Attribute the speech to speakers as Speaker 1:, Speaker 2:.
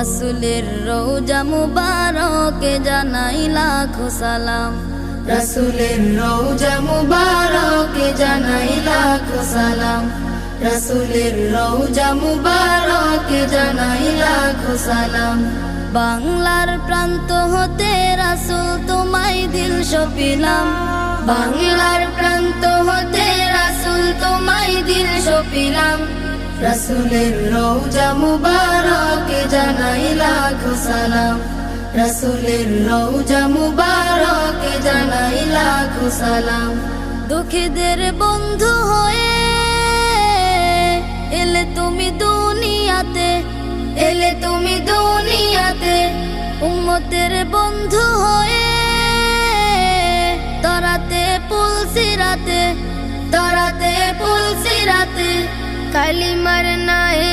Speaker 1: রাসূলের রওজা মুবারকে জানাই লাখো সালাম,
Speaker 2: রাসূলের রওজা মুবারকে জানাই লাখো সালাম, রাসূলের রওজা মুবারকে জানাই লাখো সালাম।
Speaker 1: বাংলার প্রান্ত হতে রাসূল তোমায় দিল সপিলাম,
Speaker 2: বাংলার প্রান্ত হতে রাসূল তোমায় দিল সপিলাম, রাসূলের রওজা মুবারকে জানাই লাখো সালাম, রাসূলের রওজা মুবারকে জানাই লাখো সালাম।
Speaker 1: দুঃখীদের বন্ধু হয়ে এলে তুমি দুনিয়াতে,
Speaker 2: এলে তুমি দুনিয়াতে,
Speaker 1: উম্মতের বন্ধু হয়ে তরাতে পুলসিরাতে,
Speaker 2: তরাতে পুলসিরাতে,
Speaker 1: কালিমার নাই